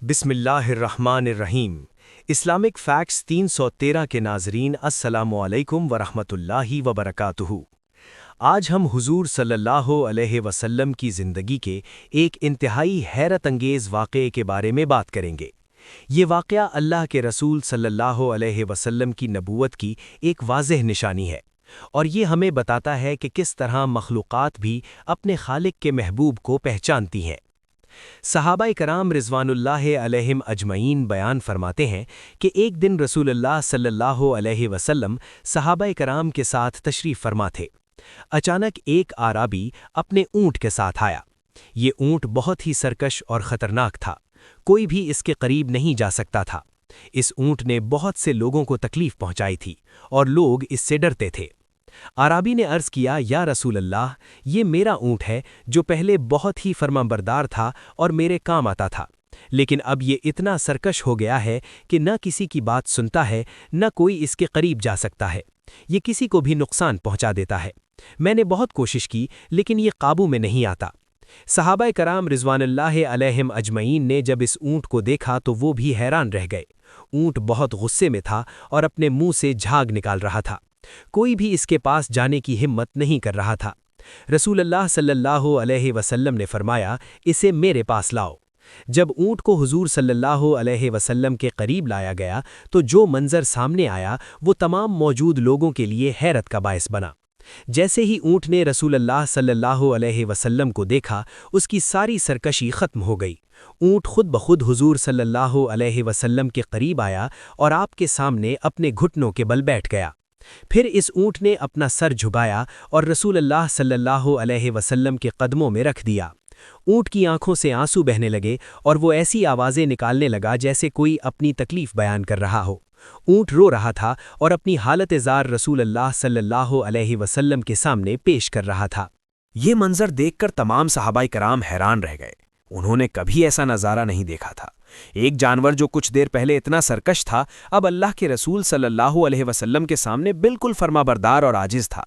بسم اللہ الرحمن الرحیم۔ اسلامک فیکٹس 313 کے ناظرین السلام علیکم ورحمۃ اللہ وبرکاتہ۔ آج ہم حضور صلی اللہ علیہ وسلم کی زندگی کے ایک انتہائی حیرت انگیز واقعے کے بارے میں بات کریں گے۔ یہ واقعہ اللہ کے رسول صلی اللہ علیہ وسلم کی نبوت کی ایک واضح نشانی ہے، اور یہ ہمیں بتاتا ہے کہ کس طرح مخلوقات بھی اپنے خالق کے محبوب کو پہچانتی ہیں۔ صحابہ کرام رضوان اللہ علیہم اجمعین بیان فرماتے ہیں کہ ایک دن رسول اللہ صلی اللہ علیہ وسلم صحابہ کرام کے ساتھ تشریف فرما تھے۔ اچانک ایک اعرابی اپنے اونٹ کے ساتھ آیا۔ یہ اونٹ بہت ہی سرکش اور خطرناک تھا، کوئی بھی اس کے قریب نہیں جا سکتا تھا۔ اس اونٹ نے بہت سے لوگوں کو تکلیف پہنچائی تھی اور لوگ اس سے ڈرتے تھے۔ اعرابی نے عرض کیا، یا رسول اللہ، یہ میرا اونٹ ہے جو پہلے بہت ہی فرمانبردار تھا اور میرے کام آتا تھا، لیکن اب یہ اتنا سرکش ہو گیا ہے کہ نہ کسی کی بات سنتا ہے، نہ کوئی اس کے قریب جا سکتا ہے۔ یہ کسی کو بھی نقصان پہنچا دیتا ہے۔ میں نے بہت کوشش کی لیکن یہ قابو میں نہیں آتا۔ صحابہ کرام رضوان اللہ علیہم اجمعین نے جب اس اونٹ کو دیکھا تو وہ بھی حیران رہ گئے۔ اونٹ بہت غصے میں تھا اور اپنے منہ سے جھاگ نکال رہا تھا۔ کوئی بھی اس کے پاس جانے کی ہمت نہیں کر رہا تھا۔ رسول اللہ صلی اللہ علیہ وسلم نے فرمایا، اسے میرے پاس لاؤ۔ جب اونٹ کو حضور صلی اللہ علیہ وسلم کے قریب لایا گیا تو جو منظر سامنے آیا وہ تمام موجود لوگوں کے لیے حیرت کا باعث بنا۔ جیسے ہی اونٹ نے رسول اللہ صلی اللہ علیہ وسلم کو دیکھا، اس کی ساری سرکشی ختم ہو گئی۔ اونٹ خود بخود حضور صلی اللہ علیہ وسلم کے قریب آیا اور آپ کے سامنے اپنے گھٹنوں کے بل بیٹھ گیا۔ پھر اس اونٹ نے اپنا سر جھکایا اور رسول اللہ صلی اللہ علیہ وسلم کے قدموں میں رکھ دیا۔ اونٹ کی آنکھوں سے آنسو بہنے لگے اور وہ ایسی آوازیں نکالنے لگا جیسے کوئی اپنی تکلیف بیان کر رہا ہو۔ اونٹ رو رہا تھا اور اپنی حالت زار رسول اللہ صلی اللہ علیہ وسلم کے سامنے پیش کر رہا تھا۔ یہ منظر دیکھ کر تمام صحابہ کرام حیران رہ گئے۔ انہوں نے کبھی ایسا نظارہ نہیں دیکھا تھا۔ ایک جانور جو کچھ دیر پہلے اتنا سرکش تھا، اب اللہ کے رسول صلی اللہ علیہ وسلم کے سامنے بالکل فرمانبردار اور عاجز تھا۔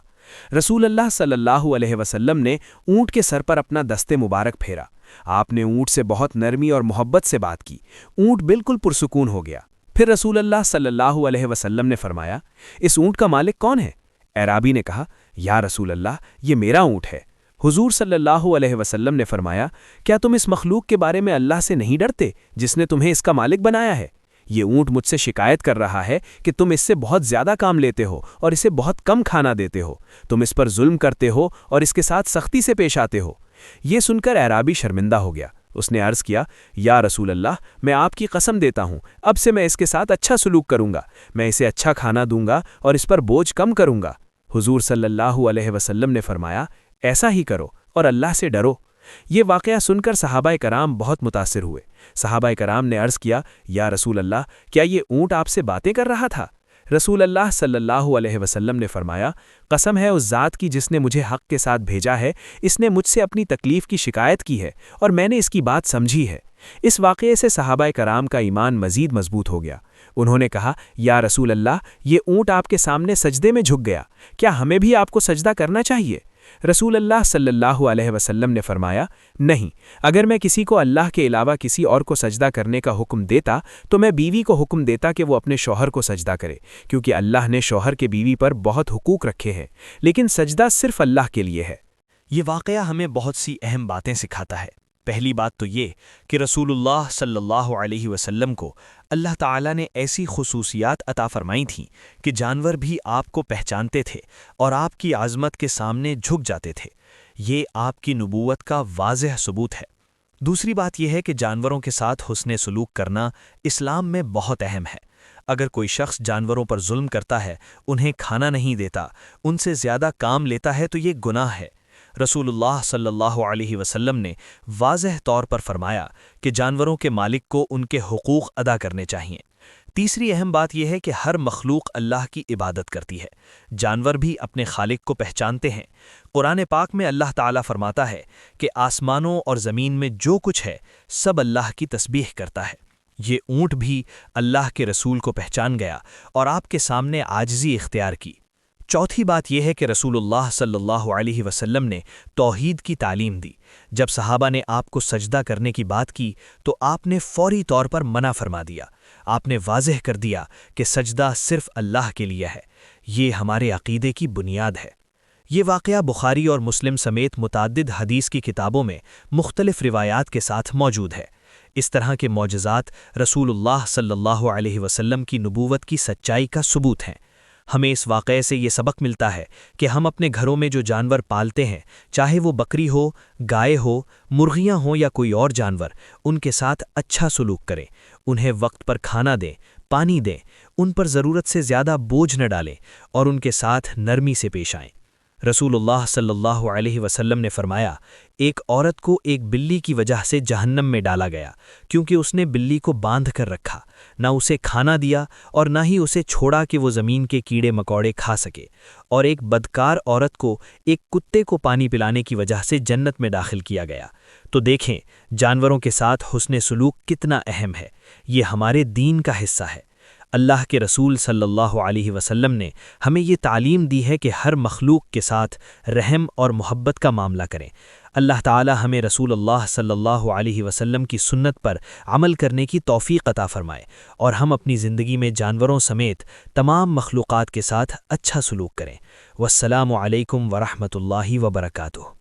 رسول اللہ صلی اللہ علیہ وسلم نے اونٹ کے سر پر اپنا دست مبارک پھیرا۔ آپ نے اونٹ سے بہت نرمی اور محبت سے بات کی۔ اونٹ بالکل پرسکون ہو گیا۔ پھر رسول اللہ صلی اللہ علیہ وسلم نے فرمایا، اس اونٹ کا مالک کون ہے؟ اعرابی نے کہا، یا رسول اللہ، یہ میرا اونٹ ہے۔ حضور صلی اللہ علیہ وسلم نے فرمایا، کیا تم اس مخلوق کے بارے میں اللہ سے نہیں ڈرتے جس نے تمہیں اس کا مالک بنایا ہے؟ یہ اونٹ مجھ سے شکایت کر رہا ہے کہ تم اس سے بہت زیادہ کام لیتے ہو اور اسے بہت کم کھانا دیتے ہو، تم اس پر ظلم کرتے ہو اور اس کے ساتھ سختی سے پیش آتے ہو۔ یہ سن کر اعرابی شرمندہ ہو گیا۔ اس نے عرض کیا، یا رسول اللہ، میں آپ کی قسم دیتا ہوں، اب سے میں اس کے ساتھ اچھا سلوک کروں گا، میں اسے اچھا کھانا دوں گا اور اس پر بوجھ کم کروں گا۔ حضور صلی اللہ علیہ وسلم نے فرمایا، ایسا ہی کرو اور اللہ سے ڈرو۔ یہ واقعہ سن کر صحابہ کرام بہت متاثر ہوئے۔ صحابہ کرام نے عرض کیا، یا رسول اللہ، کیا یہ اونٹ آپ سے باتیں کر رہا تھا؟ رسول اللہ صلی اللہ علیہ وسلم نے فرمایا، قسم ہے اس ذات کی جس نے مجھے حق کے ساتھ بھیجا ہے، اس نے مجھ سے اپنی تکلیف کی شکایت کی ہے اور میں نے اس کی بات سمجھی ہے۔ اس واقعے سے صحابہ کرام کا ایمان مزید مضبوط ہو گیا۔ انہوں نے کہا، یا رسول اللہ، یہ اونٹ آپ کے سامنے سجدے میں جھک گیا، کیا ہمیں بھی آپ کو سجدہ کرنا چاہیے؟ رسول اللہ صلی اللہ علیہ وسلم نے فرمایا، نہیں، اگر میں کسی کو اللہ کے علاوہ کسی اور کو سجدہ کرنے کا حکم دیتا تو میں بیوی کو حکم دیتا کہ وہ اپنے شوہر کو سجدہ کرے، کیونکہ اللہ نے شوہر کے بیوی پر بہت حقوق رکھے ہیں، لیکن سجدہ صرف اللہ کے لیے ہے۔ یہ واقعہ ہمیں بہت سی اہم باتیں سکھاتا ہے۔ پہلی بات تو یہ کہ رسول اللہ صلی اللہ علیہ وسلم کو اللہ تعالیٰ نے ایسی خصوصیات عطا فرمائی تھیں کہ جانور بھی آپ کو پہچانتے تھے اور آپ کی عظمت کے سامنے جھک جاتے تھے۔ یہ آپ کی نبوت کا واضح ثبوت ہے۔ دوسری بات یہ ہے کہ جانوروں کے ساتھ حسن سلوک کرنا اسلام میں بہت اہم ہے۔ اگر کوئی شخص جانوروں پر ظلم کرتا ہے، انہیں کھانا نہیں دیتا، ان سے زیادہ کام لیتا ہے تو یہ گناہ ہے۔ رسول اللہ صلی اللہ علیہ وسلم نے واضح طور پر فرمایا کہ جانوروں کے مالک کو ان کے حقوق ادا کرنے چاہئیں۔ تیسری اہم بات یہ ہے کہ ہر مخلوق اللہ کی عبادت کرتی ہے۔ جانور بھی اپنے خالق کو پہچانتے ہیں۔ قرآن پاک میں اللہ تعالیٰ فرماتا ہے کہ آسمانوں اور زمین میں جو کچھ ہے سب اللہ کی تسبیح کرتا ہے۔ یہ اونٹ بھی اللہ کے رسول کو پہچان گیا اور آپ کے سامنے عاجزی اختیار کی۔ چوتھی بات یہ ہے کہ رسول اللہ صلی اللہ علیہ وسلم نے توحید کی تعلیم دی۔ جب صحابہ نے آپ کو سجدہ کرنے کی بات کی تو آپ نے فوری طور پر منع فرما دیا۔ آپ نے واضح کر دیا کہ سجدہ صرف اللہ کے لیے ہے، یہ ہمارے عقیدے کی بنیاد ہے۔ یہ واقعہ بخاری اور مسلم سمیت متعدد حدیث کی کتابوں میں مختلف روایات کے ساتھ موجود ہے۔ اس طرح کے معجزات رسول اللہ صلی اللہ علیہ وسلم کی نبوت کی سچائی کا ثبوت ہیں۔ ہمیں اس واقعے سے یہ سبق ملتا ہے کہ ہم اپنے گھروں میں جو جانور پالتے ہیں، چاہے وہ بکری ہو، گائے ہو، مرغیاں ہوں یا کوئی اور جانور، ان کے ساتھ اچھا سلوک کریں، انہیں وقت پر کھانا دیں، پانی دیں، ان پر ضرورت سے زیادہ بوجھ نہ ڈالیں اور ان کے ساتھ نرمی سے پیش آئیں۔ رسول اللہ صلی اللہ علیہ وسلم نے فرمایا، ایک عورت کو ایک بلی کی وجہ سے جہنم میں ڈالا گیا کیونکہ اس نے بلی کو باندھ کر رکھا، نہ اسے کھانا دیا اور نہ ہی اسے چھوڑا کہ وہ زمین کے کیڑے مکوڑے کھا سکے، اور ایک بدکار عورت کو ایک کتے کو پانی پلانے کی وجہ سے جنت میں داخل کیا گیا۔ تو دیکھیں جانوروں کے ساتھ حسن سلوک کتنا اہم ہے، یہ ہمارے دین کا حصہ ہے۔ اللہ کے رسول صلی اللہ علیہ وسلم نے ہمیں یہ تعلیم دی ہے کہ ہر مخلوق کے ساتھ رحم اور محبت کا معاملہ کریں۔ اللہ تعالی ہمیں رسول اللہ صلی اللہ علیہ وسلم کی سنت پر عمل کرنے کی توفیق عطا فرمائے اور ہم اپنی زندگی میں جانوروں سمیت تمام مخلوقات کے ساتھ اچھا سلوک کریں۔ والسلام علیکم ورحمۃ اللہ وبرکاتہ۔